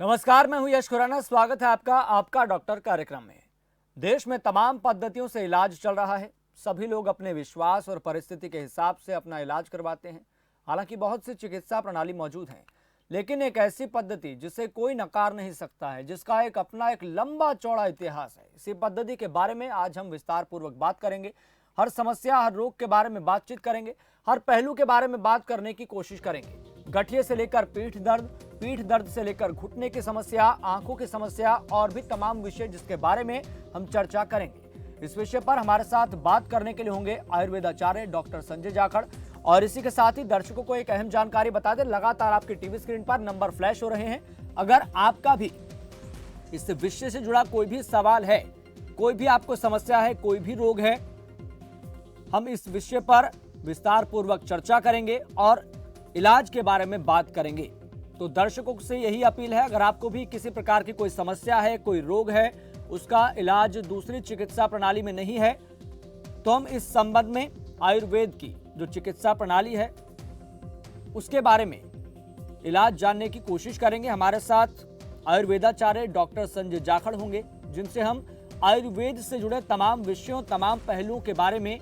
नमस्कार, मैं हूं यश खुराना। स्वागत है आपका आपका डॉक्टर कार्यक्रम में। देश में तमाम पद्धतियों से इलाज चल रहा है। सभी लोग अपने विश्वास और परिस्थिति के हिसाब से अपना इलाज करवाते हैं। हालांकि बहुत सी चिकित्सा प्रणाली मौजूद हैं, लेकिन एक ऐसी पद्धति जिसे कोई नकार नहीं सकता है, जिसका एक लंबा चौड़ा इतिहास है। इसी पद्धति के बारे में आज हम विस्तार पूर्वक बात करेंगे। हर समस्या, हर रोग के बारे में बातचीत करेंगे, हर पहलू के बारे में बात करने की कोशिश करेंगे। गठिए से लेकर पीठ दर्द से लेकर घुटने की समस्या, आंखों की समस्या और भी तमाम विषय जिसके बारे में हम चर्चा करेंगे। इस विषय पर हमारे साथ बात करने के लिए होंगे आयुर्वेदाचार्य डॉक्टर संजय जाखड़। और इसी के साथ ही दर्शकों को एक अहम जानकारी बता दें, लगातार आपकी टीवी स्क्रीन पर नंबर फ्लैश हो रहे हैं। अगर आपका भी इस विषय से जुड़ा कोई भी सवाल है, कोई भी आपको समस्या है, कोई भी रोग है, हम इस विषय पर विस्तार पूर्वक चर्चा करेंगे और इलाज के बारे में बात करेंगे। तो दर्शकों से यही अपील है, अगर आपको भी किसी प्रकार की कोई समस्या है, कोई रोग है, उसका इलाज दूसरी चिकित्सा प्रणाली में नहीं है, तो हम इस संबंध में आयुर्वेद की जो चिकित्सा प्रणाली है उसके बारे में इलाज जानने की कोशिश करेंगे। हमारे साथ आयुर्वेदाचार्य डॉक्टर संजय जाखड़ होंगे, जिनसे हम आयुर्वेद से जुड़े तमाम विषयों, तमाम पहलुओं के बारे में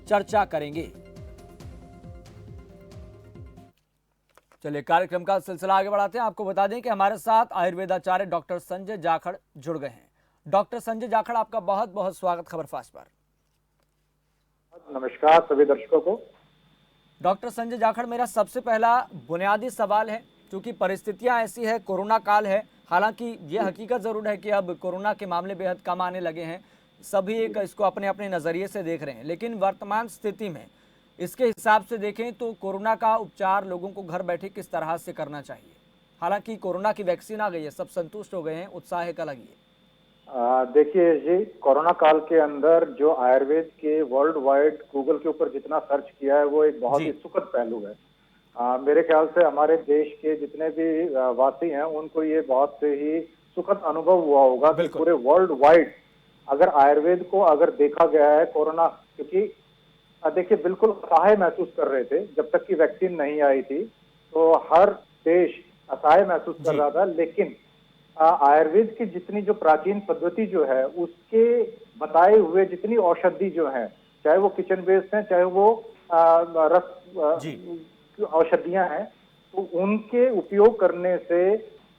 चर्चा करेंगे। चलिए कार्यक्रम का सिलसिला आगे बढ़ाते हैं। आपको बता दें कि हमारे साथ आयुर्वेदाचार्य डॉक्टर संजय जाखड़ जुड़ गए हैं। डॉक्टर संजय जाखड़, आपका बहुत बहुत स्वागत खबरफास्ट पर। नमस्कार सभी दर्शकों को। डॉक्टर संजय जाखड़, मेरा सबसे पहला बुनियादी सवाल है, क्योंकि परिस्थितियां ऐसी है, कोरोना काल है। हालांकि ये हकीकत जरूर है कि अब कोरोना के मामले बेहद कम आने लगे हैं, सभी एक इसको अपने अपने नजरिए से देख रहे हैं, लेकिन वर्तमान स्थिति में इसके हिसाब से देखें तो कोरोना का उपचार लोगों को घर बैठे किस तरह से करना चाहिए। हालांकि कोरोना की वैक्सीन आ गई है, सब संतुष्ट हो गए हैं, उत्साह एक अलग ही है। देखिए जी, कोरोना काल के अंदर जो आयुर्वेद के वर्ल्ड वाइड गूगल के ऊपर जितना सर्च किया है, वो एक बहुत ही सुखद पहलू है। मेरे ख्याल से हमारे देश के जितने भी वासी हैं, उनको ये बहुत से ही सुखद अनुभव हुआ होगा कि पूरे वर्ल्ड वाइड अगर आयुर्वेद को अगर देखा गया है कोरोना, क्योंकि देखिए बिल्कुल असहाय महसूस कर रहे थे जब तक कि वैक्सीन नहीं आई थी, तो हर देश असहाय महसूस कर रहा था। लेकिन आयुर्वेद की जितनी जो प्राचीन पद्धति जो है, उसके बताए हुए जितनी औषधि जो है, चाहे वो किचन बेस्ड है, चाहे वो रस औषधियां हैं, तो उनके उपयोग करने से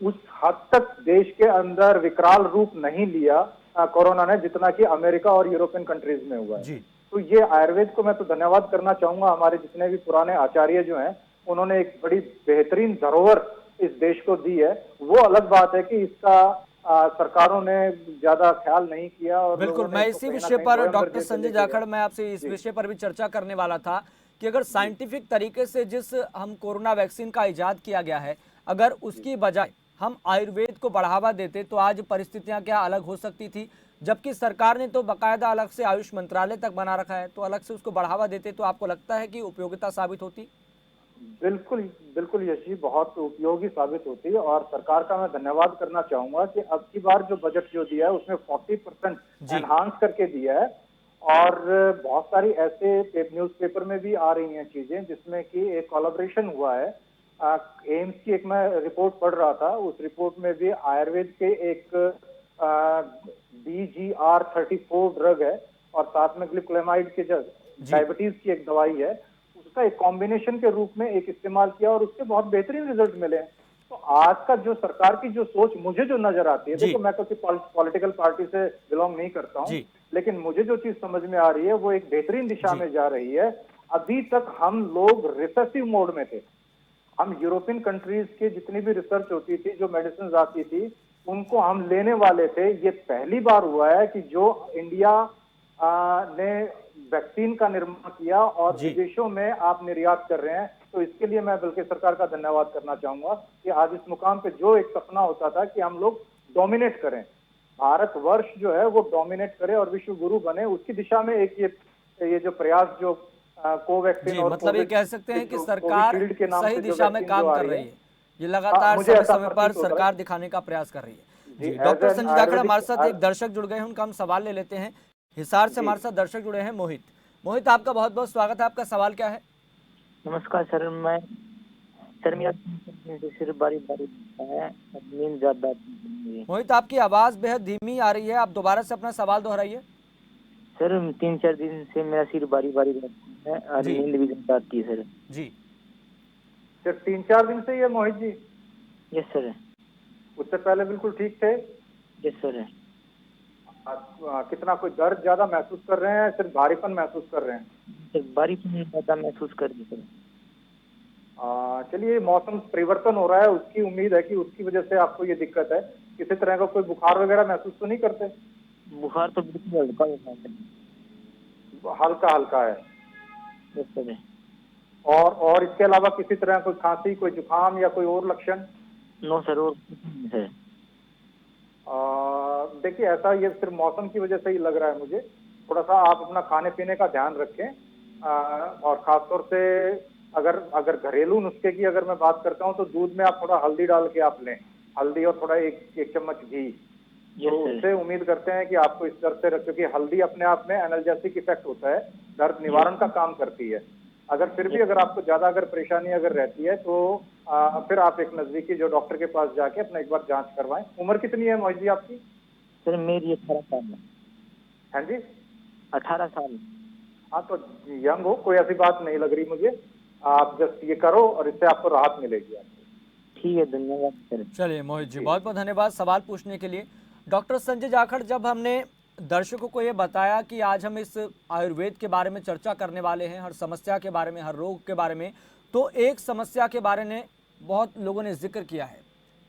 उस हद तक देश के अंदर विकराल रूप नहीं लिया कोरोना ने, जितना कि अमेरिका और यूरोपियन कंट्रीज में हुआ है। तो ये आयुर्वेद को मैं तो धन्यवाद करना चाहूंगा। हमारे जितने भी पुराने आचार्य जो हैं, उन्होंने एक बड़ी बेहतरीन धरोहर इस देश को दी है। वो अलग बात है कि इसका सरकारों ने ज्यादा ख्याल नहीं किया। और बिल्कुल, मैं इसी विषय पर डॉक्टर संजय जाखड़, मैं आपसे इस विषय पर भी चर्चा करने वाला था कि अगर साइंटिफिक तरीके से जिस हम कोरोना वैक्सीन का इजाद किया गया है, अगर उसकी बजाय हम आयुर्वेद को बढ़ावा देते तो आज परिस्थितियां क्या अलग हो सकती थी। जबकि सरकार ने तो बाकायदा अलग से आयुष मंत्रालय तक बना रखा है, तो अलग से उसको बढ़ावा देते तो आपको लगता है कि उपयोगिता साबित होती? बिल्कुल बिल्कुल यश जी, बहुत उपयोगी साबित होती है। और सरकार का मैं धन्यवाद करना चाहूंगा कि अब की बार जो बजट जो दिया है, उसमें 40% एनहांस करके दिया है। और बहुत सारी ऐसे न्यूज़पेपर में भी आ रही हैं चीजें, जिसमें कि एक कोलैबोरेशन हुआ है। एम्स की एक मैं रिपोर्ट पढ़ रहा था, उस रिपोर्ट में भी आयुर्वेद के एक BGR34 ड्रग है, और साथ में ग्लिकोलेमाइड के जो डायबिटीज की एक दवाई है, उसका एक कॉम्बिनेशन के रूप में एक इस्तेमाल किया और उसके बहुत बेहतरीन रिजल्ट मिले हैं। तो आज का जो सरकार की जो सोच मुझे जो नजर आती है, देखो मैं किसी पॉलिटिकल पार्टी से बिलोंग नहीं करता हूं, लेकिन मुझे जो चीज समझ में आ रही है वो एक बेहतरीन दिशा में जा रही है। अभी तक हम लोग रिसेसिव मोड में थे। हम यूरोपियन कंट्रीज के जितनी भी रिसर्च होती थी, जो मेडिसिन आती थी, उनको हम लेने वाले थे। ये पहली बार हुआ है कि जो इंडिया ने वैक्सीन का निर्माण किया और विदेशों में आप निर्यात कर रहे हैं। तो इसके लिए मैं बल्कि सरकार का धन्यवाद करना चाहूंगा कि आज इस मुकाम पे जो एक सपना होता था कि हम लोग डोमिनेट करें, भारतवर्ष जो है वो डोमिनेट करे और विश्व गुरु बने, उसकी दिशा में एक ये जो प्रयास जो कोवैक्सीन और मतलब ये कह सकते हैं कि सरकार सही दिशा में काम कर रही है। ये लगातार समय समय पर सरकार दिखाने का प्रयास कर रही है। जी, डॉक्टर संजय जाखड़, हमारे साथ एक दर्शक जुड़ गए हैं, उनका हम सवाल ले लेते हैं। हिसार से हमारे साथ दर्शक जुड़े हैं मोहित। आपका बहुत बहुत स्वागत है। आपका सवाल क्या है? नमस्कार सर, मैं सर मेरा 3-4 दिन से सिर बारी बारी होता है और नींद ज्यादा आती है मुझे। मोहित, आपकी आवाज बेहद धीमी आ रही है, आप दोबारा से अपना सवाल दोहराइए। सर 3-4 दिन से मेरा सिर बारी बारी रहता है और जी। नींद भी ज्यादा आती है सर। जी। सिर्फ 3-4 दिन से ये मोहित जी? Yes sir. उससे पहले बिल्कुल ठीक थे? Yes sir. कितना कोई दर्द ज्यादा महसूस कर रहे हैं, सिर्फ भारीपन महसूस कर रहे हैं? सर भारीपन ज्यादा महसूस कर रही सर। चलिए, मौसम परिवर्तन हो रहा है, उसकी उम्मीद है कि उसकी वजह से आपको ये दिक्कत है। किसी तरह का कोई बुखार वगैरह महसूस तो नहीं करते? बुखार तो बिल्कुल हल्का होता है सर। हल्का हल्का है। Yes sir. और इसके अलावा किसी तरह कोई खांसी, कोई जुकाम या कोई और लक्षण? नो सर, और कुछ नहीं सर। देखिए, ऐसा ये सिर्फ मौसम की वजह से ही लग रहा है मुझे। थोड़ा सा आप अपना खाने पीने का ध्यान रखें, और खासतौर से अगर घरेलू नुस्खे की अगर मैं बात करता हूं तो दूध में आप थोड़ा हल्दी डाल के आप लें, हल्दी और थोड़ा एक चम्मच घी। तो उससे उम्मीद करते हैं कि आपको इस दर्द से, क्योंकि हल्दी अपने आप में एनाल्जेसिक इफेक्ट होता है, दर्द निवारण का काम करती है। अगर फिर भी अगर आपको ज्यादा अगर परेशानी अगर रहती है तो फिर आप एक नजदीकी जो डॉक्टर के पास जाके अपना एक बार जांच करवाएं। उम्र कितनी है मोहित जी आपकी? सर मेरी 18 साल है। हाँ जी, 18 साल। हाँ तो यंग हो, कोई ऐसी बात नहीं लग रही मुझे। आप जस्ट ये करो और इससे आपको राहत मिलेगी आपको। ठीक है, धन्यवाद सर। चलिए मोहित जी, बहुत बहुत धन्यवाद सवाल पूछने के लिए। डॉक्टर संजय जाखड़, जब हमने दर्शकों को ये बताया कि आज हम इस आयुर्वेद के बारे में चर्चा करने वाले हैं, हर समस्या के बारे में, हर रोग के बारे में, तो एक समस्या के बारे में बहुत लोगों ने जिक्र किया है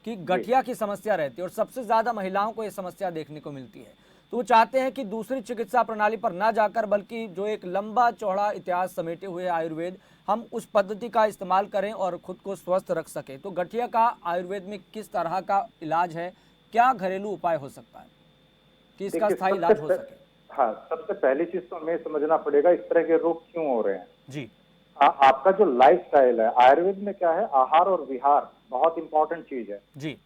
कि गठिया की समस्या रहती है और सबसे ज़्यादा महिलाओं को ये समस्या देखने को मिलती है। तो वो चाहते हैं कि दूसरी चिकित्सा प्रणाली पर ना जाकर, बल्कि जो एक लंबा चौड़ा इतिहास समेटे हुए आयुर्वेद, हम उस पद्धति का इस्तेमाल करें और खुद को स्वस्थ रख सकें। तो गठिया का आयुर्वेद में किस तरह का इलाज है, क्या घरेलू उपाय हो सकता है कि इसका स्थायी इलाज हो सके? हाँ, सबसे पहली चीज तो हमें समझना पड़ेगा इस तरह के रोग क्यों हो रहे हैं। जी। आपका जो लाइफस्टाइल है, आयुर्वेद में क्या है, आहार और विहार बहुत इंपॉर्टेंट चीज है जी।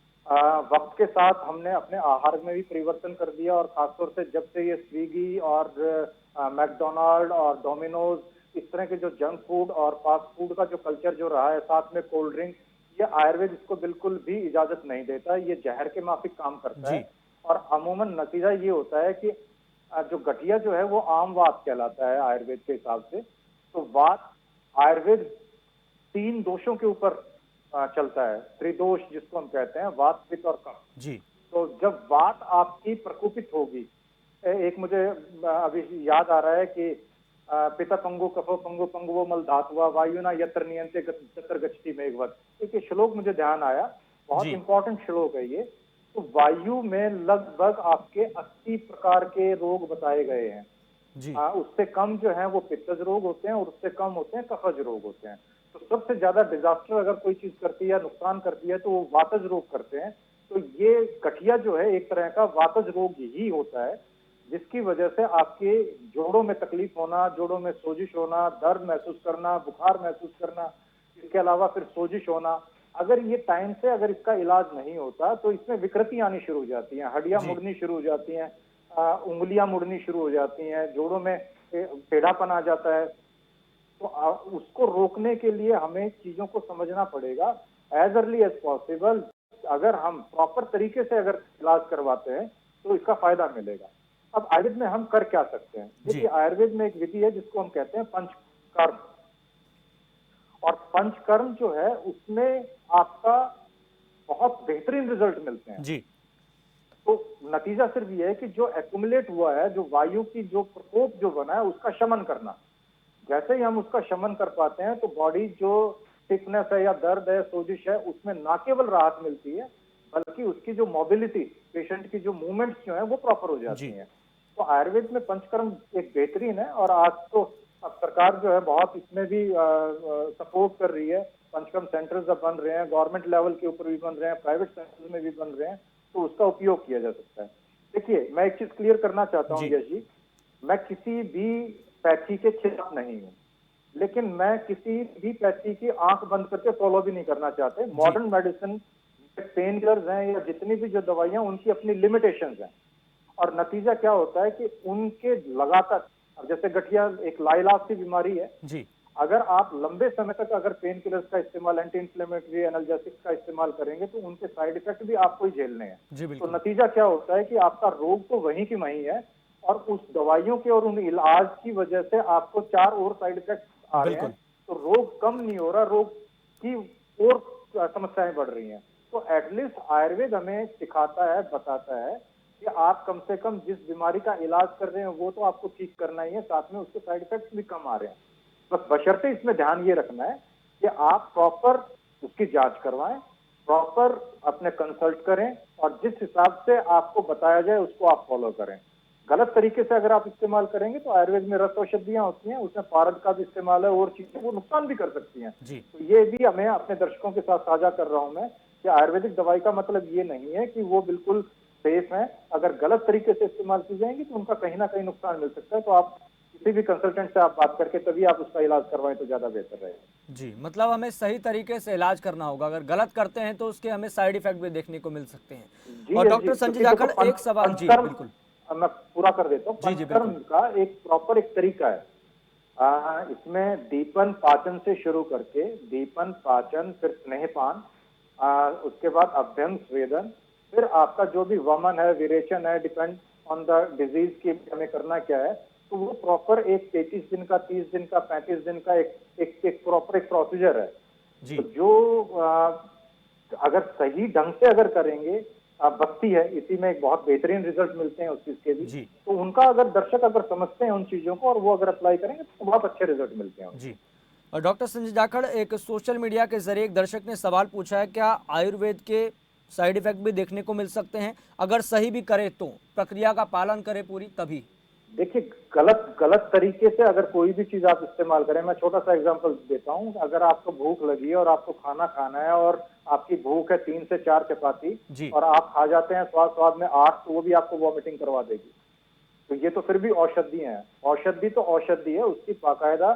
वक्त के साथ हमने अपने आहार में भी परिवर्तन कर दिया, और खासतौर से जब से ये स्विगी और मैकडोनाल्ड और डोमिनोज, इस तरह के जो जंक फूड और फास्ट फूड का जो कल्चर जो रहा है, साथ में कोल्ड ड्रिंक, ये आयुर्वेद इसको बिल्कुल भी इजाजत नहीं देता। ये जहर के माफिक काम करता है, और अमूमन नतीजा ये होता है कि जो गठिया जो है वो आम वात कहलाता है आयुर्वेद के हिसाब से। तो वात, आयुर्वेद 3 दोषों के ऊपर चलता है, त्रिदोष जिसको हम कहते हैं, वात, पित्त और कफ। जी। तो जब वात आपकी प्रकोपित होगी, एक मुझे अभी याद आ रहा है कि पिता पंगु कफो पंगु पंगुवो मल धातुवा वायुना यत्र नियंत्रे तत्र गच्छति मेघवत, एक ये श्लोक मुझे ध्यान आया, बहुत इंपॉर्टेंट श्लोक है ये। तो वायु में लगभग आपके 80 प्रकार के रोग बताए गए हैं जी। उससे कम जो है वो पित्तज रोग होते हैं, और उससे कम होते हैं कफज रोग होते हैं। तो सबसे ज्यादा डिजास्टर अगर कोई चीज करती है या नुकसान करती है तो वो वातज रोग करते हैं। तो ये गठिया जो है एक तरह का वातज रोग ही होता है, जिसकी वजह से आपके जोड़ों में तकलीफ होना, जोड़ों में सोजिश होना, दर्द महसूस करना, बुखार महसूस करना, इसके अलावा फिर सोजिश होना। अगर ये टाइम से अगर इसका इलाज नहीं होता तो इसमें विकृति आनी शुरू हो जाती हैं, हड्डियां मुड़नी शुरू हो जाती हैं, उंगलियां मुड़नी शुरू हो जाती हैं, जोड़ों में टेढ़ापन आ जाता है। तो उसको रोकने के लिए हमें चीजों को समझना पड़ेगा एज अर्ली एज पॉसिबल। अगर हम प्रॉपर तरीके से अगर इलाज करवाते हैं तो इसका फायदा मिलेगा। अब आयुर्वेद में हम कर क्या सकते हैं? देखिए, आयुर्वेद में एक विधि है जिसको हम कहते हैं पंचकर्म, और पंचकर्म जो है उसमें आपका बहुत बेहतरीन रिजल्ट मिलते हैं। जी। तो नतीजा सिर्फ ये है कि जो एक्युमुलेट हुआ है, जो वायु की जो प्रकोप जो बना है, उसका शमन करना। जैसे ही हम उसका शमन कर पाते हैं तो बॉडी जो स्टिफनेस है या दर्द है, सोजिश है, उसमें ना केवल राहत मिलती है बल्कि उसकी जो मोबिलिटी, पेशेंट की जो मूवमेंट्स जो है वो प्रॉपर हो जाती हैं। तो आयुर्वेद में पंचकर्म एक बेहतरीन है, और आज तो अब सरकार जो है बहुत इसमें भी सपोर्ट कर रही है। पंचकर्म सेंटर्स अब बन रहे हैं, गवर्नमेंट लेवल के ऊपर भी बन रहे हैं, प्राइवेट सेंटर्स में भी बन रहे हैं, तो उसका उपयोग किया जा सकता है। देखिए, मैं एक चीज क्लियर करना चाहता हूँ यश जी, मैं किसी भी पैथी के खिलाफ नहीं हूँ, लेकिन मैं किसी भी पैथी की आंख बंद करके फॉलो भी नहीं करना चाहते। मॉडर्न मेडिसिन, पेन किलर्स हैं या जितनी भी जो दवाइयां, उनकी अपनी लिमिटेशंस हैं, और नतीजा क्या होता है कि उनके लगातार, अब जैसे गठिया एक लाइलाज की बीमारी है, अगर आप लंबे समय तक अगर पेन किलर्स का इस्तेमाल, एंटी इंफ्लेमेटरी एनाल्जेसिक्स का इस्तेमाल करेंगे तो उनके साइड इफेक्ट भी आपको ही झेलने हैं। जी तो बिल्कुल। नतीजा क्या होता है कि आपका रोग तो वहीं की वहीं है, और उस दवाइयों के और उन इलाज की वजह से आपको 4 और साइड इफेक्ट आ रहे हैं। बिल्कुल। तो रोग कम नहीं हो रहा, रोग की और समस्याएं बढ़ रही हैं। तो एटलीस्ट आयुर्वेद हमें सिखाता है, बताता है कि आप कम से कम जिस बीमारी का इलाज कर रहे हैं वो तो आपको ठीक करना ही है, साथ में उसके साइड इफेक्ट्स भी कम आ रहे हैं। बस बशर्ते इसमें ध्यान ये रखना है कि आप प्रॉपर उसकी जांच करवाएं, प्रॉपर अपने कंसल्ट करें, और जिस हिसाब से आपको बताया जाए उसको आप फॉलो करें। गलत तरीके से अगर आप इस्तेमाल करेंगे तो आयुर्वेद में रस औषधियां होती हैं, उसमें पारद का भी इस्तेमाल है, और चीजें वो नुकसान भी कर सकती हैं। जी तो ये भी हमें अपने दर्शकों के साथ साझा कर रहा हूं मैं कि आयुर्वेदिक दवाई का मतलब ये नहीं है कि वो बिल्कुल सेफ है। अगर गलत तरीके से इस्तेमाल की जाएंगी तो उनका कहीं ना कहीं नुकसान मिल सकता है। तो आप किसी भी कंसल्टेंट से आप बात करके तभी आप उसका इलाज करवाएं तो ज्यादा बेहतर रहेगा। जी, मतलब हमें सही तरीके से इलाज करना होगा, अगर गलत करते हैं तो उसके हमें साइड इफेक्ट भी देखने को मिल सकते हैं। जी और है जी, डॉक्टर संजय क्योंकि देखो जाखड़ एक सवाल, जी पंचकर्म, बिल्कुल। मैं पूरा कर देता हूँ। जी जी पंचकर्म बिल्कुल। का एक प्रॉपर एक तरीका है। इसमें दीपन पाचन से शुरू करके दीपन पाचन, फिर स्नेहपान, उसके बाद अभ्यंग स्वेदन, फिर आपका जो भी वमन है, विरेचन है, डिपेंड ऑन द डिजीज की हमें करना क्या है। तो वो प्रॉपर एक 33 दिन का, 30 दिन का, 35 दिन का एक प्रॉपर एक प्रोसीजर है। तो जी जो अगर सही ढंग से अगर करेंगे, बस्ती है इसी में एक बहुत बेहतरीन रिजल्ट मिलते हैं उस चीज के भी। जी तो उनका अगर दर्शक अगर समझते हैं उन चीजों को और वो अगर अप्लाई करेंगे तो बहुत अच्छे रिजल्ट मिलते हैं जी। उनको। और डॉक्टर संजय जाखड़, एक सोशल मीडिया के जरिए एक दर्शक ने सवाल पूछा है, क्या आयुर्वेद के साइड इफेक्ट भी देखने को मिल सकते हैं? अगर सही भी करे तो प्रक्रिया का पालन करे पूरी तभी। देखिए, गलत गलत तरीके से अगर कोई भी चीज आप इस्तेमाल करें, मैं छोटा सा एग्जांपल देता हूं। अगर आपको भूख लगी है और आपको खाना खाना है और आपकी भूख है 3 से 4 चपाती, जी और आप खा जाते हैं स्वाद स्वाद में 8, तो वो भी आपको वॉमिटिंग करवा देगी। तो ये तो फिर भी औषधि है। औषधि तो औषधि है, उसकी बाकायदा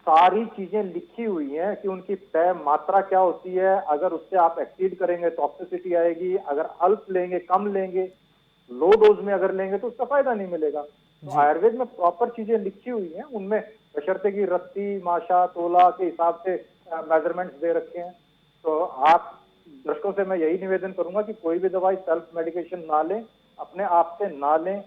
सारी चीजें लिखी हुई हैं कि उनकी तय मात्रा क्या होती है। अगर उससे आप एक्सीड करेंगे तो टॉक्सिसिटी आएगी, अगर अल्प लेंगे, कम लेंगे, लो डोज में अगर लेंगे तो उसका फायदा नहीं मिलेगा। तो जी आयुर्वेद में प्रॉपर चीजें लिखी हुई हैं, उनमें बशर्ते की रत्ती, माशा, तोला के हिसाब से मेजरमेंट्स दे रखे हैं। तो आप दर्शकों से मैं यही निवेदन करूंगा कि कोई भी दवाई सेल्फ मेडिकेशन ना लें, अपने आप से ना लें,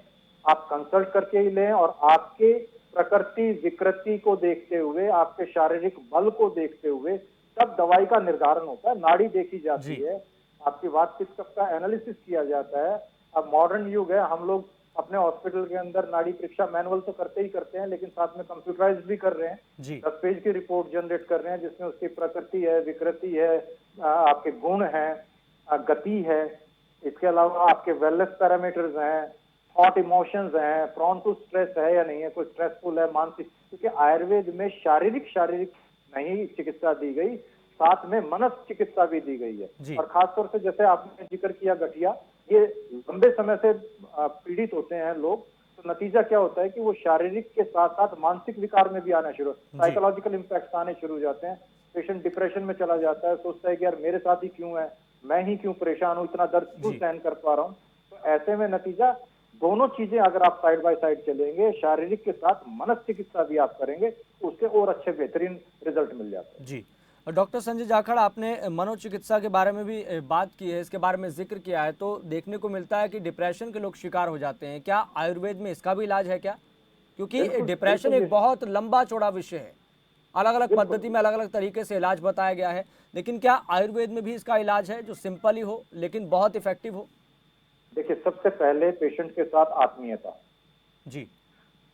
आप कंसल्ट करके ही लें, और आपके प्रकृति विकृति को देखते हुए, आपके शारीरिक बल को देखते हुए तब दवाई का निर्धारण होता है। नाड़ी देखी जाती जी है, आपकी वात पित्त कफ का एनालिसिस किया जाता है। अब मॉडर्न युग है, हम लोग अपने हॉस्पिटल के अंदर नाड़ी परीक्षा मैनुअल तो करते ही करते हैं, लेकिन साथ में कंप्यूटराइज भी कर रहे हैं। जी 10 पेज की रिपोर्ट जनरेट कर रहे हैं जिसमें उसकी प्रकृति है, विकृति है, आपके गुण हैं, गति है, इसके अलावा आपके वेलनेस पैरामीटर्स हैं, थॉट इमोशंस हैं, प्रॉन टू स्ट्रेस है या नहीं है, कोई स्ट्रेसफुल है मानसिक। क्योंकि आयुर्वेद में शारीरिक शारीरिक नहीं चिकित्सा दी गई, साथ में मनस चिकित्सा भी दी गई है। जी और खासतौर से जैसे आपने जिक्र किया गठिया, ये लंबे समय से पीड़ित होते हैं लोग। तो नतीजा क्या होता है कि वो शारीरिक के साथ साथ मानसिक विकार में भी आना शुरू, जी साइकोलॉजिकल इम्पैक्ट आने शुरू हो जाते हैं। पेशेंट डिप्रेशन में चला जाता है, सोचता है कि यार मेरे साथ ही क्यों है, मैं ही क्यों परेशान हूं, इतना दर्द क्यों जी सहन कर पा रहा हूं। तो ऐसे में नतीजा, दोनों चीजें अगर आप साइड बाय साइड चलेंगे, शारीरिक के साथ मनस चिकित्सा भी आप करेंगे, तो उसके और अच्छे बेहतरीन रिजल्ट मिल जाते हैं। जी। और डॉक्टर संजय जाखड़, आपने मनोचिकित्सा के बारे में भी बात की है, इसके बारे में जिक्र किया है, तो देखने को मिलता है कि डिप्रेशन के लोग शिकार हो जाते हैं। क्या आयुर्वेद में इसका भी इलाज है क्या? क्योंकि बिल्कुल डिप्रेशन बिल्कुल एक बहुत लंबा चौड़ा विषय है, अलग अलग बिल्कुल पद्धति में अलग अलग तरीके से इलाज बताया गया है, लेकिन क्या आयुर्वेद में भी इसका इलाज है जो सिंपल ही हो लेकिन बहुत इफेक्टिव हो? देखिए, सबसे पहले पेशेंट के साथ आत्मीयता। जी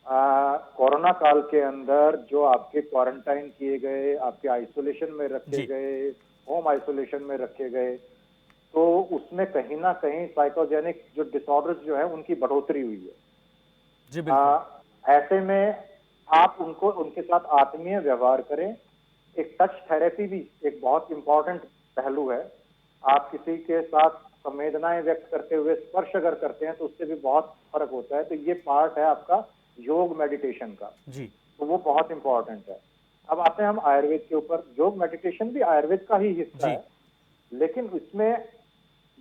कोरोना काल के अंदर जो आपके क्वारंटाइन किए गए, आपके आइसोलेशन में रखे जी गए, होम आइसोलेशन में रखे गए, तो उसमें कहीं ना कहीं साइकोजेनिक जो डिसऑर्डर्स जो है उनकी बढ़ोतरी हुई है। जी बिल्कुल। ऐसे में आप उनको, उनके साथ आत्मीय व्यवहार करें। एक टच थेरेपी भी एक बहुत इंपॉर्टेंट पहलू है। आप किसी के साथ संवेदनाएं व्यक्त करते हुए स्पर्श अगर करते हैं तो उससे भी बहुत फर्क होता है। तो ये पार्ट है आपका योग मेडिटेशन का, जी तो वो बहुत इंपॉर्टेंट है। अब आते हैं हम आयुर्वेद के ऊपर। योग मेडिटेशन भी आयुर्वेद का ही हिस्सा जी है, लेकिन इसमें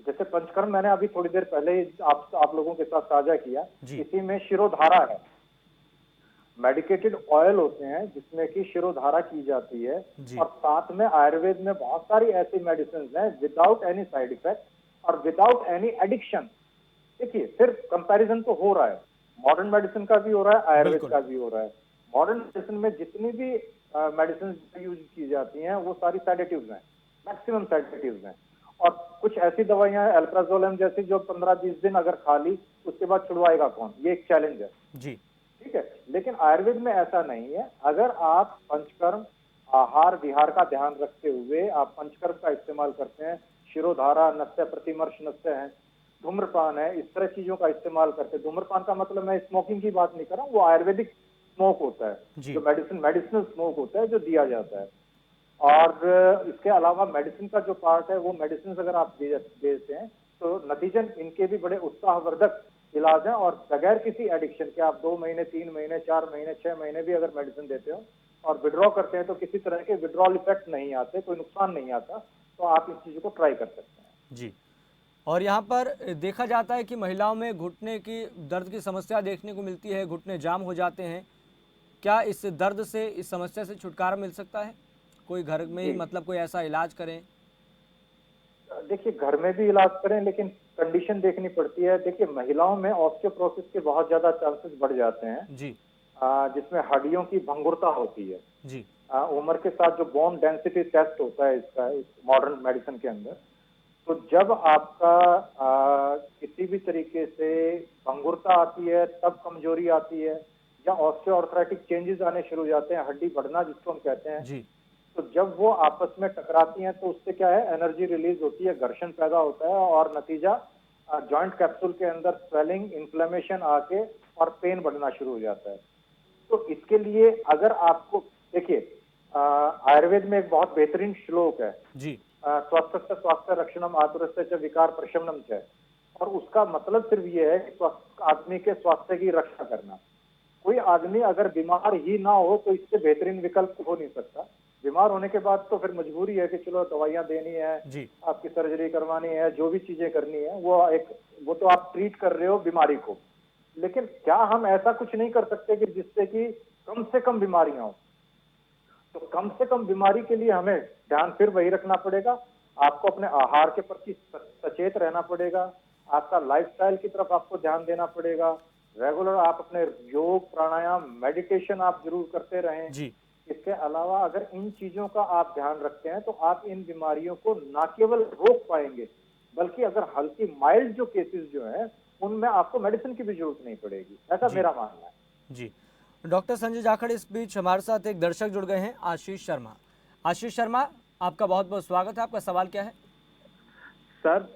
जैसे पंचकर्म मैंने अभी थोड़ी देर पहले ही आप लोगों के साथ साझा किया, जी इसी में शिरोधारा है। मेडिकेटेड ऑयल होते हैं जिसमें कि शिरोधारा की जाती है, जी। और साथ में आयुर्वेद में बहुत सारी ऐसी मेडिसिन हैं विदाउट एनी साइड इफेक्ट और विदाउट एनी एडिक्शन। देखिए, फिर कंपैरिजन तो हो रहा है, मॉडर्न मेडिसिन का भी हो रहा है, आयुर्वेद बिल्कुल। का भी हो रहा है। मॉडर्न मेडिसिन में जितनी भी मेडिसिन यूज की जाती हैं वो सारी सेडेटिव्स हैं, मैक्सिमम सेडेटिव्स हैं। और कुछ ऐसी दवाइयां हैं अल्प्राजोलम जैसी जो 15-20 दिन अगर खा ली उसके बाद छुड़वाएगा कौन, ये एक चैलेंज है। जी। ठीक है, लेकिन आयुर्वेद में ऐसा नहीं है। अगर आप पंचकर्म आहार विहार का ध्यान रखते हुए आप पंचकर्म का इस्तेमाल करते हैं, शिरोधारा, नस्य प्रतिमर्श नस्य है, धूम्रपान है, इस तरह चीजों का इस्तेमाल करते हैं। धूम्रपान का मतलब मैं स्मोकिंग की बात नहीं कर रहा हूँ, वो आयुर्वेदिक स्मोक होता है, जी। जो मेडिसिनल स्मोक होता है जो दिया जाता है। और इसके अलावा मेडिसिन का जो पार्ट है वो मेडिसिन अगर आप देते हैं तो नतीजन इनके भी बड़े उत्साहवर्धक इलाज हैं, और बगैर किसी एडिक्शन के आप 2 महीने, 3 महीने, 4 महीने, 6 महीने भी अगर मेडिसिन देते हो और विड्रॉ करते हैं तो किसी तरह के विड्रॉल इफेक्ट नहीं आते, कोई नुकसान नहीं आता। तो आप इस चीज को ट्राई कर सकते हैं। जी। और यहाँ पर देखा जाता है कि महिलाओं में घुटने की दर्द की समस्या देखने को मिलती है, घुटने जाम हो जाते हैं। क्या इस दर्द से, इस समस्या से छुटकारा मिल सकता है? कोई घर में ही जी, मतलब कोई ऐसा इलाज करें? देखिए घर में भी इलाज करें लेकिन कंडीशन देखनी पड़ती है। देखिए महिलाओं में ऑस्टियोपोरोसिस के बहुत ज्यादा चांसेस बढ़ जाते हैं, जी। जिसमें हड्डियों की भंगुरता होती है। जी। उम्र के साथ जो बोन डेंसिटी टेस्ट होता है इसका, इस मॉडर्न मेडिसिन के अंदर, तो जब आपका किसी भी तरीके से भंगुरता आती है तब कमजोरी आती है, या ऑस्टियोआर्थराइटिक चेंजेस आने शुरू हो जाते हैं, हड्डी बढ़ना जिसको हम कहते हैं। जी। तो जब वो आपस में टकराती हैं तो उससे क्या है, एनर्जी रिलीज होती है, घर्षण पैदा होता है, और नतीजा जॉइंट कैप्सूल के अंदर स्वेलिंग, इन्फ्लेमेशन आके और पेन बढ़ना शुरू हो जाता है। तो इसके लिए अगर आपको, देखिए आयुर्वेद में एक बहुत बेहतरीन श्लोक है, जी। स्वास्थ्य स्वास्थ्य रक्षणम आतुरस्य च विकार प्रशमनम च, और उसका मतलब सिर्फ ये है कि आदमी के स्वास्थ्य की रक्षा करना। कोई आदमी अगर बीमार ही ना हो तो इससे बेहतरीन विकल्प हो नहीं सकता। बीमार होने के बाद तो फिर मजबूरी है कि चलो दवाइयां देनी है, जी। आपकी सर्जरी करवानी है, जो भी चीजें करनी है वो तो आप ट्रीट कर रहे हो बीमारी को। लेकिन क्या हम ऐसा कुछ नहीं कर सकते कि जिससे कि कम से कम बीमारियां हो? तो कम से कम बीमारी के लिए हमें ध्यान फिर वही रखना पड़ेगा, आपको अपने आहार के प्रति सचेत रहना पड़ेगा, आपका लाइफस्टाइल की तरफ आपको ध्यान देना पड़ेगा, रेगुलर आप अपने योग, प्राणायाम, मेडिटेशन आप जरूर करते रहें। जी। इसके अलावा अगर इन चीजों का आप ध्यान रखते हैं तो आप इन बीमारियों को ना केवल रोक पाएंगे, बल्कि अगर हल्की माइल्ड जो केसेस जो हैं उनमें आपको मेडिसिन की भी जरूरत नहीं पड़ेगी, ऐसा जी। मेरा मानना है। जी। डॉक्टर संजय जाखड़, इस बीच हमारे साथ एक दर्शक जुड़ गए हैं, आशीष शर्मा। आशीष शर्मा, आपका बहुत बहुत स्वागत है। आपका सवाल क्या है? Sir,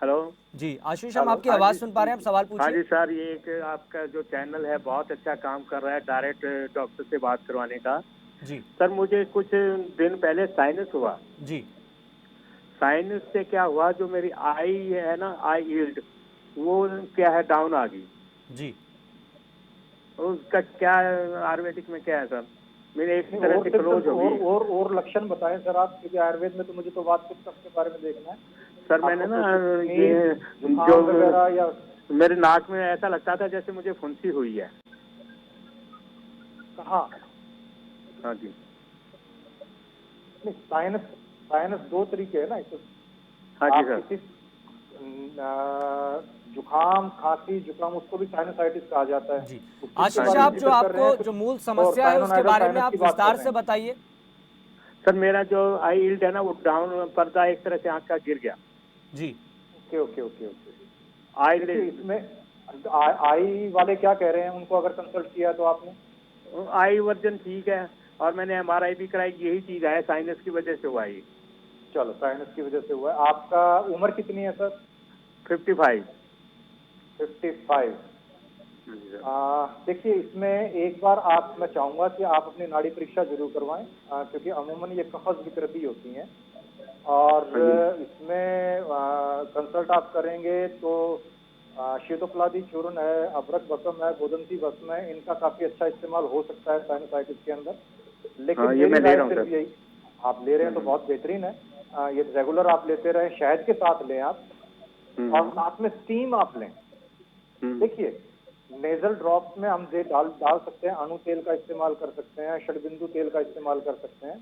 hello. जी आशीष, हम हेलो। आपकी हाँ आवाज़ जी। सुन पा रहे हैं, आप सवाल हाँ पूछिए। जी सर, ये एक आपका जो चैनल है बहुत अच्छा काम कर रहा है डायरेक्ट डॉक्टर से बात करवाने का। जी। सर मुझे कुछ दिन पहले साइनस हुआ। जी। साइनस से क्या हुआ, जो मेरी आई है ना, आई यील्ड, वो क्या है, डाउन आ गई। जी। उसका क्या आयुर्वेदिक में क्या है सर? मेरे एक नहीं, तरह और से क्लोज सिम्टम्स होगी। और लक्षण बताएं सर आप, क्योंकि आयुर्वेद में तो मुझे तो वात पित्त के बारे में देखना है। सर मैंने आपको ना कुछ ये जुकाम वगैरह या मेरे नाक में ऐसा लगता था जैसे मुझे फुंसी हुई है। कहाँ? हाँ जी। नहीं, साइनस साइनस दो तरीके है ना, तो हाँ जी आप सर। किसी जुकाम, खांसी, जुकाम, उसको भी साइनसाइटिस कहा जाता है। जी उस चीज के आशीष, बारे में आप जो जिक्र कर रहे हैं आपको तो, जो मूल और समस्या है उसके साइनोनाइडल बारे में साइनस आप की बात कर विस्तार रहे से हैं। बताइए। सर मेरा जो आई यील्ड है ना वो डाउन पर्दा एक तरह से आंख का गिर गया। जी। Okay okay okay okay. आई देखिए इसमें आई वाले क्या कह रहे हैं, उनको अगर कंसल्ट किया तो आपने? आई वर्जन ठीक है, और मैंने MRI भी कराई, यही चीज है, साइनस की वजह से हुआ ये। चलो, साइनस की वजह से हुआ है। आपका उम्र कितनी है सर? 55। 55। देखिए इसमें एक बार मैं चाहूंगा कि आप अपनी नाड़ी परीक्षा जरूर करवाएं, क्योंकि अमूमन ये कफज विकृति होती हैं, और इसमें कंसल्ट आप करेंगे तो श्वेतोप्लादी चूर्ण है, अभ्रक भस्म है, गोदंती भस्म है, इनका काफी अच्छा इस्तेमाल हो सकता है साइनसाइटिस के अंदर। लेकिन हाँ, ये मेरी मैं ले राय रहा हूँ सिर्फ सर। यही, आप ले रहे हैं तो बहुत बेहतरीन है। ये रेगुलर आप लेते रहें, शहद के साथ लें आप, और साथ में स्टीम आप लें। देखिए नेजल ड्रॉप्स में हम डाल सकते हैं, अणु तेल का इस्तेमाल कर सकते हैं, षडबिंदु तेल का इस्तेमाल कर सकते हैं।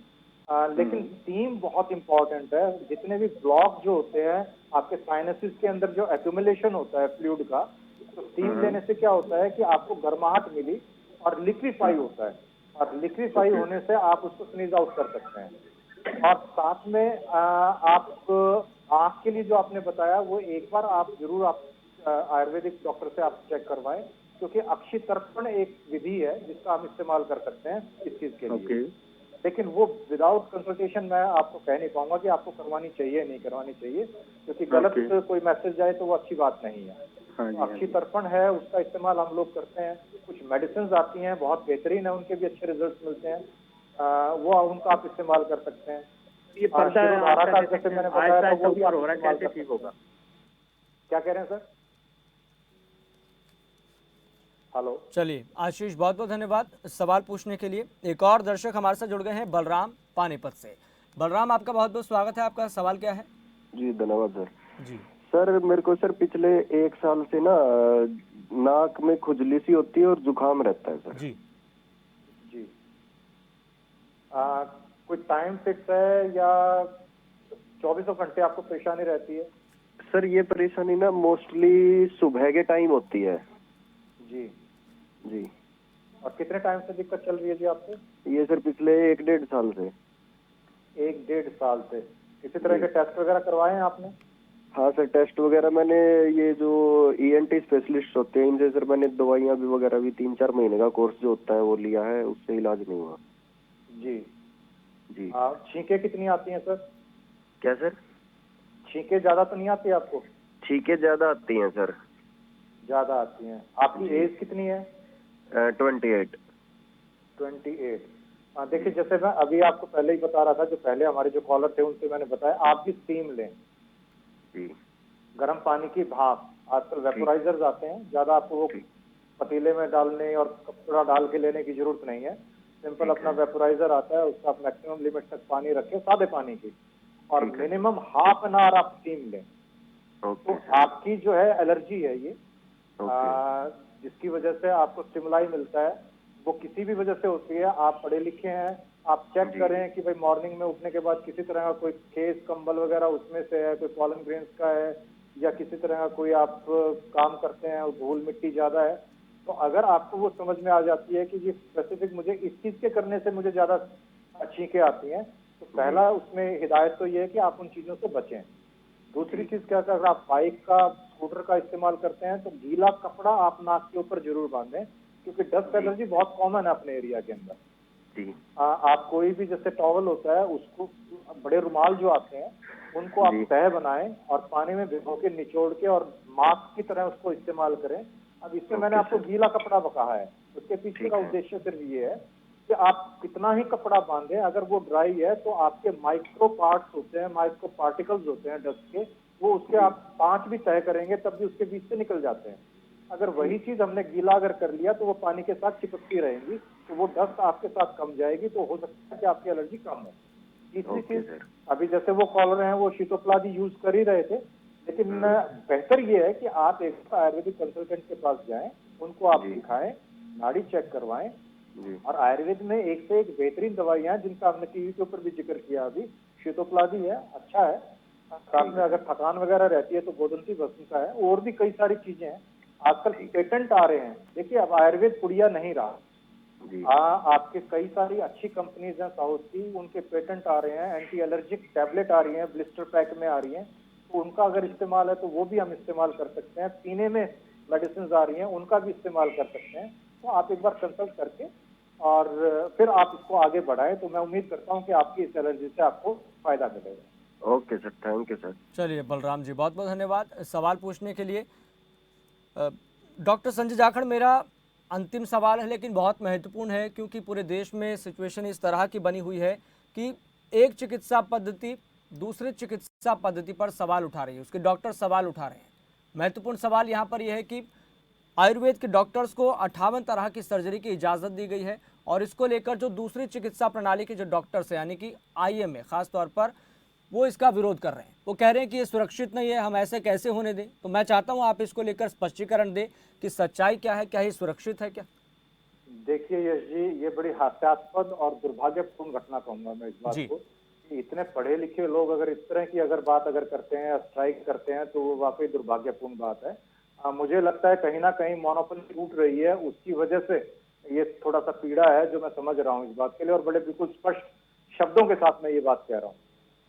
लेकिन स्टीम बहुत इंपॉर्टेंट है। जितने भी ब्लॉक जो होते हैं आपके साइनसिस के अंदर, जो एक्यूमुलेशन होता है फ्लूइड का, तो स्टीम लेने से क्या होता है कि आपको गर्माहट मिली और लिक्विफाई होता है, और लिक्विफाई होने से आप उसको स्नीज आउट कर सकते हैं। और साथ में आप आंख के लिए जो आपने बताया, वो एक बार आप जरूर आप आयुर्वेदिक डॉक्टर से आप चेक करवाएं, क्योंकि अक्षितर्पण एक विधि है जिसका हम इस्तेमाल कर सकते हैं इस चीज के लिए। लेकिन वो विदाउट कंसल्टेशन मैं आपको कह नहीं पाऊंगा कि आपको करवानी चाहिए नहीं करवानी चाहिए, क्योंकि गलत कोई मैसेज जाए तो वो अच्छी बात नहीं है। तो अक्षितर्पण है, उसका इस्तेमाल हम लोग करते हैं। कुछ मेडिसिन आती हैं बहुत बेहतरीन है, उनके भी अच्छे रिजल्ट मिलते हैं, वो उनका आप इस्तेमाल कर सकते हैं। ये पर्दा जैसे मैंने बताया था, वो भी आप इस्तेमाल कर ठीक होगा। क्या कह रहे हैं सर? हेलो। चलिए आशीष, बहुत बहुत धन्यवाद सवाल पूछने के लिए। एक और दर्शक हमारे साथ जुड़ गए हैं, बलराम पानीपत से। बलराम, आपका बहुत बहुत स्वागत है। आपका सवाल क्या है? जी धन्यवाद सर। जी सर मेरे को सर पिछले 1 साल से ना नाक में खुजली सी होती है और जुकाम रहता है सर। जी जी कोई टाइम फिक्स है या 24 घंटे आपको परेशानी रहती है? सर ये परेशानी ना मोस्टली सुबह के टाइम होती है। जी जी। और कितने टाइम से दिक्कत चल रही है जी आपको? ये सर पिछले 1-1.5 साल से। 1-1.5 साल से किसी तरह के टेस्ट वगैरह करवाए हैं आपने? हाँ सर, टेस्ट वगैरह मैंने, ये जो ENT स्पेशलिस्ट होते हैं इनसे सर मैंने दवाइयाँ भी वगैरह भी 3-4 महीने का कोर्स जो होता है वो लिया है, उससे इलाज नहीं हुआ। जी जी। छींके कितनी आती हैं सर? क्या सर? छींके ज्यादा तो नहीं आती आपको? छींके ज्यादा आती हैं सर। ज्यादा आती हैं। आपकी एज कितनी है? 28। 28। देखिए, जैसे मैं अभी आपको पहले ही बता रहा था, जो पहले हमारे जो कॉलर थे उनसे मैंने बताया, आप भी स्टीम लें। जी। गर्म पानी की भाप, आजकल वेपोराइजर्स आते हैं, ज्यादा आपको वो पतीले में डालने और कपड़ा डाल के लेने की जरूरत नहीं है। सिंपल अपना वेपोराइजर आता है, उसका आप मैक्सिमम लिमिट तक पानी रखें सादे पानी की, और मिनिमम ½ एन आवर आप स्टीम लें। तो आपकी जो है एलर्जी है ये, जिसकी वजह से आपको स्टिमुलाई मिलता है, वो किसी भी वजह से होती है। आप पढ़े लिखे हैं, आप चेक करें कि भाई मॉर्निंग में उठने के बाद किसी तरह का कोई खेस कंबल वगैरह उसमें से है, कोई पॉलन ग्रेन्स का है, या किसी तरह का कोई आप काम करते हैं धूल मिट्टी ज्यादा है। तो अगर आपको वो समझ में आ जाती है कि ये स्पेसिफिक मुझे इस चीज के करने से मुझे ज्यादा छींके आती हैं, तो पहला उसमें हिदायत तो ये है कि आप उन चीजों से बचें। दूसरी चीज क्या, अगर आप बाइक का स्कूटर का इस्तेमाल करते हैं तो गीला कपड़ा आप नाक के ऊपर जरूर बांधें, क्योंकि डस्ट एलर्जी बहुत कॉमन है अपने एरिया के अंदर। जी। आप कोई भी जैसे टॉवल होता है उसको, बड़े रुमाल जो आते हैं उनको आप तह बनाएं और पानी में भिगो के निचोड़ के और मास्क की तरह उसको इस्तेमाल करें। अब इसमें मैंने आपको गीला कपड़ा कहा है, उसके पीछे का उद्देश्य सिर्फ ये है कि आप कितना ही कपड़ा बांधे, अगर वो ड्राई है तो आपके माइक्रो पार्ट्स होते हैं, माइक्रो पार्टिकल्स होते हैं डस्ट के, वो उसके आप 5 भी तय करेंगे तब भी उसके बीच से निकल जाते हैं। अगर वही चीज हमने गीला अगर कर लिया तो वो पानी के साथ चिपकती रहेंगी, तो वो डस्ट आपके साथ कम जाएगी, तो हो सकता है कि आपकी एलर्जी कम हो। तीसरी चीज, अभी जैसे वो कॉलर हैं वो शीतोप्लादी यूज कर ही रहे थे, लेकिन बेहतर ये है कि आप एक आयुर्वेदिक कंसल्टेंट के पास जाएं, उनको आप दिखाएं, नाड़ी चेक करवाएं। और आयुर्वेद में एक से एक बेहतरीन दवाइयां हैं जिनका हमने टीवी के ऊपर भी जिक्र किया, अभी शीतोप्लादी है, अच्छा है। साथ में अगर थकान वगैरह रहती है तो गोदंती भस्म का है, और भी कई सारी चीजें हैं। आजकल पेटेंट आ रहे हैं, देखिए अब आयुर्वेद पुड़िया नहीं रहा। आपके कई सारी अच्छी कंपनीज हैं साउथ की, उनके पेटेंट आ रहे हैं, एंटी एलर्जिक टैबलेट आ रही हैं, ब्लिस्टर पैक में आ रही हैं, तो उनका अगर इस्तेमाल है तो वो भी हम इस्तेमाल कर सकते हैं। पीने में मेडिसिन आ रही हैं, उनका भी इस्तेमाल कर सकते हैं। तो आप एक बार कंसल्ट करके और फिर आप इसको आगे बढ़ाएं, तो मैं उम्मीद करता हूं कि आपकी इस एलर्जी से आपको फायदा मिलेगा। Okay sir, thank you sir. चलिए बलराम जी, बहुत बहुत धन्यवाद सवाल पूछने के लिए। डॉक्टर संजय जाखड़, मेरा अंतिम सवाल है लेकिन बहुत महत्वपूर्ण है, क्योंकि पूरे देश में सिचुएशन इस तरह की बनी हुई है कि एक चिकित्सा पद्धति दूसरी चिकित्सा पद्धति पर सवाल उठा रही है, उसके डॉक्टर सवाल उठा रहे हैं। महत्वपूर्ण सवाल यहाँ पर यह है कि आयुर्वेद के डॉक्टर्स को 58 तरह की सर्जरी की इजाज़त दी गई है, और इसको लेकर जो दूसरी चिकित्सा प्रणाली के जो डॉक्टर्स हैं यानी कि IMA खासतौर पर वो इसका विरोध कर रहे हैं। वो कह रहे हैं कि ये सुरक्षित नहीं है, हम ऐसे कैसे होने दें। तो मैं चाहता हूं आप इसको लेकर स्पष्टीकरण दें कि सच्चाई क्या है, क्या ये सुरक्षित है क्या? देखिए यश जी, ये बड़ी हास्यास्पद और दुर्भाग्यपूर्ण घटना कहूंगा मैं इस बात जी। को, कि इतने पढ़े लिखे लोग अगर इस तरह की अगर बात अगर करते हैं या स्ट्राइक करते हैं तो वो वाकई दुर्भाग्यपूर्ण बात है। मुझे लगता है कहीं ना कहीं मोनोपोली टूट रही है, उसकी वजह से ये थोड़ा सा पीड़ा है जो मैं समझ रहा हूँ इस बात के लिए, और बड़े बिल्कुल स्पष्ट शब्दों के साथ मैं ये बात कह रहा हूँ।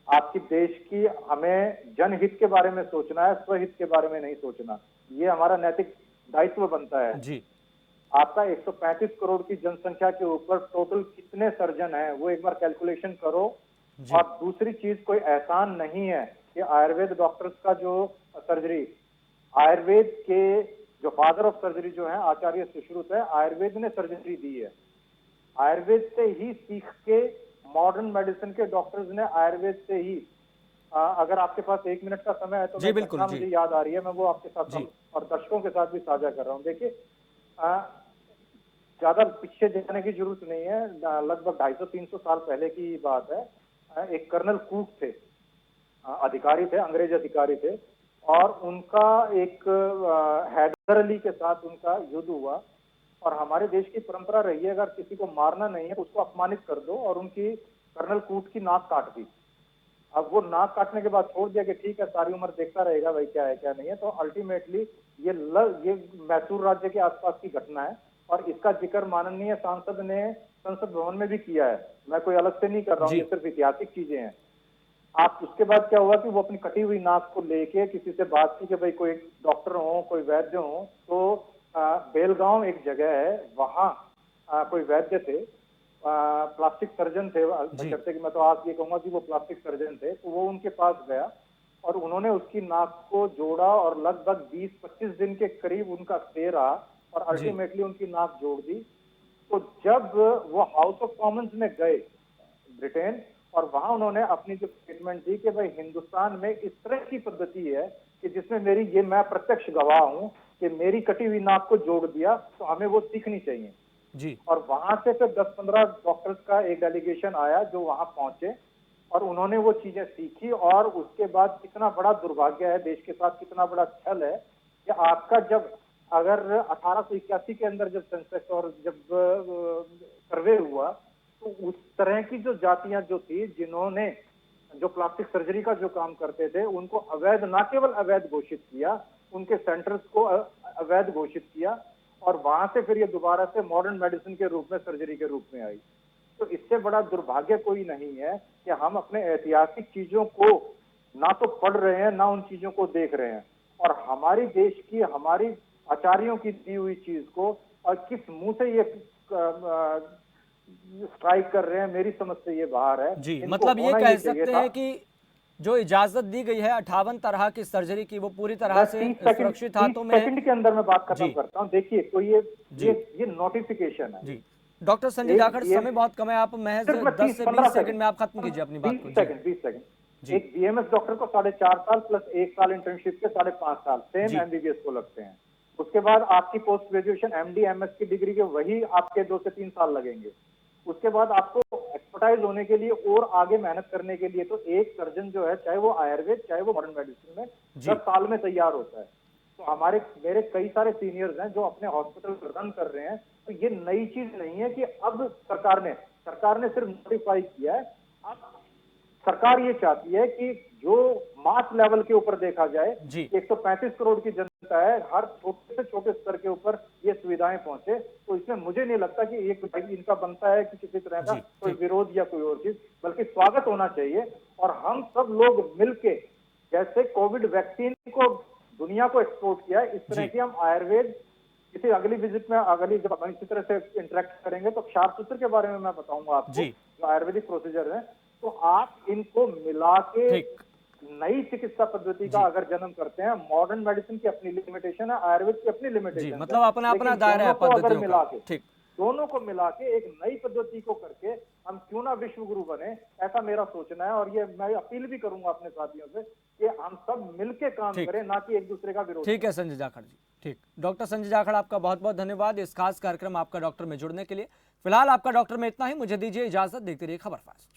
आपकी देश की हमें जनहित के बारे में सोचना है, स्वहित के बारे में नहीं सोचना। ये हमारा नैतिक दायित्व बनता है। जी आपका 135 करोड़ की जनसंख्या के ऊपर टोटल कितने सर्जन हैं वो एक बार कैलकुलेशन करो। जी। और दूसरी चीज, कोई एहसान नहीं है कि आयुर्वेद डॉक्टर्स का जो सर्जरी, आयुर्वेद के जो फादर ऑफ सर्जरी जो है आचार्य सुश्रुत है, आयुर्वेद ने सर्जरी दी है। आयुर्वेद से ही सीख के मॉडर्न मेडिसिन के डॉक्टर्स ने आयुर्वेद से ही अगर आपके पास 1 मिनट का समय है तो जी, मैं बिल्कुल, घटना जी। मुझे याद आ रही है, मैं वो आपके साथ जी। और दर्शकों के साथ भी साझा कर रहा हूँ। देखिए ज्यादा पीछे जाने की जरूरत नहीं है, लगभग 250-300 साल पहले की बात है। एक कर्नल कूक थे, अधिकारी थे, अंग्रेज अधिकारी थे, और उनका एक हैदर अली के साथ उनका युद्ध हुआ। और हमारे देश की परंपरा रही है, अगर किसी को मारना नहीं है उसको अपमानित कर दो, और उनकी कर्नल कूट की नाक काट दी। अब वो नाक काटने के बाद छोड़ दिया कि ठीक है सारी उम्र देखता रहेगा भाई क्या है क्या नहीं है। तो अल्टीमेटली ये मैसूर राज्य के आसपास की घटना है, और इसका जिक्र माननीय सांसद ने संसद भवन में भी किया है। मैं कोई अलग से नहीं कर रहा हूँ, ये सिर्फ ऐतिहासिक चीजें हैं। आप उसके बाद क्या हुआ कि वो अपनी कटी हुई नाक को लेके किसी से बात की कि भाई कोई डॉक्टर हो, कोई वैद्य हो। तो बेलगांव एक जगह है, वहां कोई वैद्य थे, प्लास्टिक सर्जन थे, कि मैं तो आज ये कहूंगा कि वो प्लास्टिक सर्जन थे। तो वो उनके पास गया और उन्होंने उसकी नाक को जोड़ा, और लगभग 20-25 दिन के करीब उनका स्टे रहा, और अल्टीमेटली उनकी नाक जोड़ दी। तो जब वो हाउस ऑफ कॉमन्स में गए ब्रिटेन, और वहां उन्होंने अपनी जो स्टेटमेंट दी कि भाई हिंदुस्तान में इस तरह की पद्धति है कि जिसमें मैं प्रत्यक्ष गवाह हूं कि मेरी कटी हुई नाक को जोड़ दिया, तो हमें वो सीखनी चाहिए। जी। और वहां से फिर 10-15 डॉक्टर्स का एक डेलीगेशन आया जो वहां पहुंचे, और उन्होंने वो चीजें सीखी। और उसके बाद कितना बड़ा दुर्भाग्य है देश के साथ, कितना बड़ा छल है कि आपका जब अगर 1881 के अंदर जब सेंसस और जब सर्वे हुआ, तो उस तरह की जो जातियां जो थी जिन्होंने जो प्लास्टिक सर्जरी का जो काम करते थे, उनको अवैध, ना केवल अवैध घोषित किया, उनके सेंटर्स को अवैध घोषित किया, और वहां से फिर ये दोबारा से मॉडर्न मेडिसिन के रूप में, सर्जरी के रूप में आई। तो इससे बड़ा दुर्भाग्य कोई नहीं है कि हम अपने ऐतिहासिक चीजों को ना तो पढ़ रहे हैं, ना उन चीजों को देख रहे हैं, और हमारी देश की, हमारी आचार्यों की दी हुई चीज को और किस मुंह से ये स्ट्राइक कर रहे हैं, मेरी समझ से ये बाहर है। जी, इनको मतलब ये होना कह चाहिए सकते था। हैं कि जो इजाजत दी गई है 58 तरह की सर्जरी की, वो पूरी तरह मैं से 30 सुरक्षित हाथों में है। सेकंड के अंदर मैं बात खत्म जी। करता हूं। देखिए, तो ये जी। नोटिफिकेशन है। जी डॉक्टर संजय जाखड़, समय बहुत कम है, आप महज सिर्फ मैं 10 से 15 20 सेकंड में आप खत्म कीजिए अपनी बात को। 20 सेकंड। जी। एक बीएमएस डॉक्टर को 4.5 साल प्लस 1 साल इंटर्नशिप के 5.5 साल सेम एमबीबीएस को लगते हैं। उसके बाद आपकी पोस्ट ग्रेजुएशन एमडी एमएस की डिग्री के वही आपके 2 से 3 साल लगेंगे। उसके बाद आपको एक्सपर्टाइज होने के लिए और आगे मेहनत करने के लिए, तो एक सर्जन जो है, चाहे वो आयुर्वेद चाहे वो मॉडर्न मेडिसिन में, 10 साल में तैयार होता है। तो मेरे कई सारे सीनियर्स हैं जो अपने हॉस्पिटल रन कर रहे हैं। तो ये नई चीज नहीं है कि अब सरकार ने सिर्फ नोटिफाई किया है। अब सरकार ये चाहती है कि जो मास लेवल के ऊपर देखा जाए, 135 करोड़ की जनता है, हर छोटे से छोटे स्तर के ऊपर ये सुविधाएं पहुंचे। तो इसमें मुझे नहीं लगता कि एक इनका बनता है कि किसी तरह का कोई विरोध या कोई और चीज, बल्कि स्वागत होना चाहिए। और हम सब लोग मिलके, जैसे कोविड वैक्सीन को दुनिया को एक्सपोर्ट किया, इस तरह की हम आयुर्वेद, किसी अगली विजिट में, जब हम इसी तरह से इंटरेक्ट करेंगे तो क्षार सूत्र के बारे में मैं बताऊंगा आपको, जो आयुर्वेदिक प्रोसीजर है। तो आप इनको मिला के नई चिकित्सा पद्धति का अगर जन्म करते हैं, मॉडर्न मेडिसिन की अपनी लिमिटेशन है, आयुर्वेद की अपनी लिमिटेशन है, मतलब अपना दायरा है पद्धतियों का। दोनों को मिला के एक नई पद्धति को करके हम क्यों ना विश्व गुरु बने, ऐसा मेरा सोचना है। और ये मैं अपील भी करूंगा अपने साथियों से कि हम सब मिलके काम करें, ना कि एक दूसरे का विरोध। ठीक है संजय जाखड़ जी, ठीक। डॉक्टर संजय जाखड़, आपका बहुत बहुत धन्यवाद इस खास कार्यक्रम आपका डॉक्टर में जुड़ने के लिए। फिलहाल आपका डॉक्टर में इतना ही, मुझे दीजिए इजाजत, देखते रहिए खबर फास्ट।